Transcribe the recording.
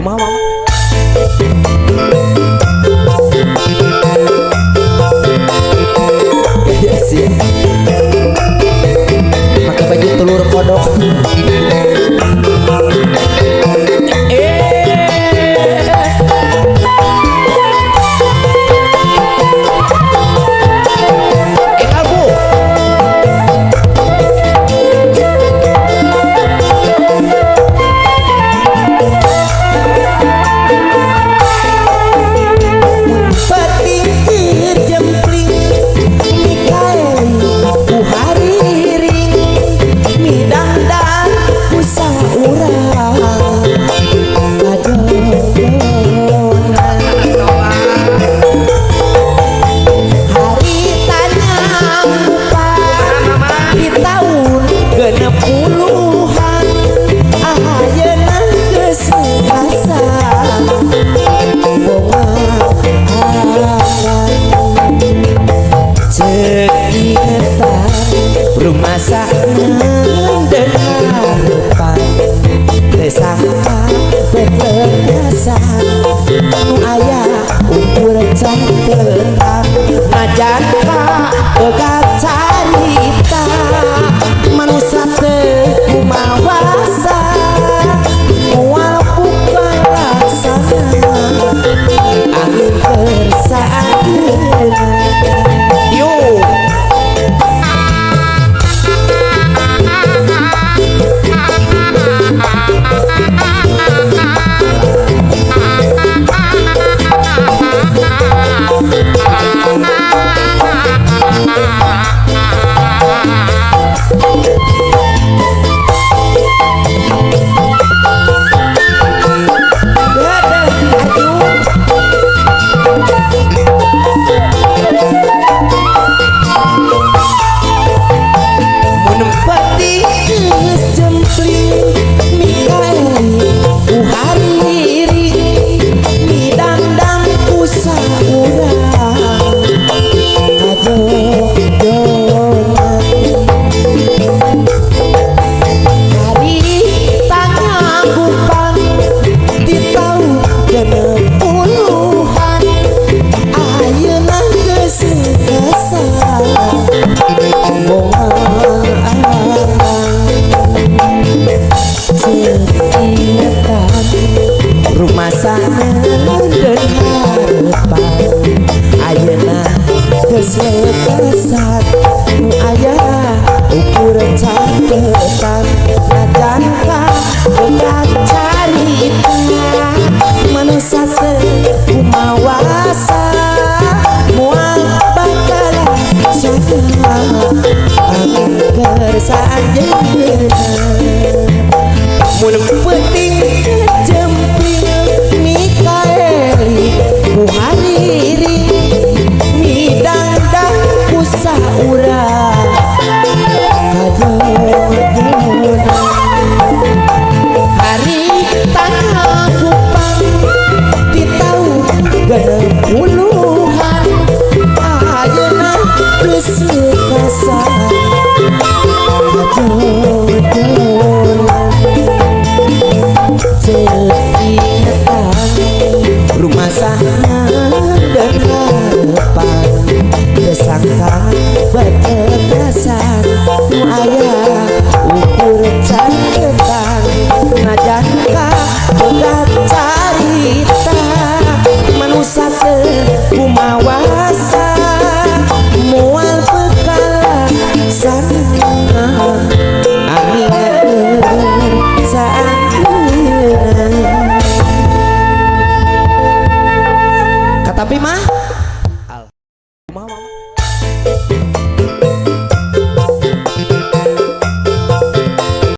Mama. Iya sih. Pakai baju telur kodok. Rumah sakit dan harapan tersangka berkesan nu ayah ukur cantelan najan ka pegat carita manusia teu mawasa mual bukan laksana angin bersaat rumah sakit dan harapan ayeuna geus lepesan nu aya ukur catetan najan ka begat carita manusia teu mawasa moal bakalan sana angin kersaan jeuna mun penting jempling Mikaeli Muhariri midang-dang kusa urang kajodonan hari tanggal kupang di tahun 60-an ayeuna geus lekasan kajodonan rumah sakit dan harapan tersangka berkesan nu aya ukur catetan najan ka begat carita manusia teu mawasa moal bekalan sana angin saat tapi mah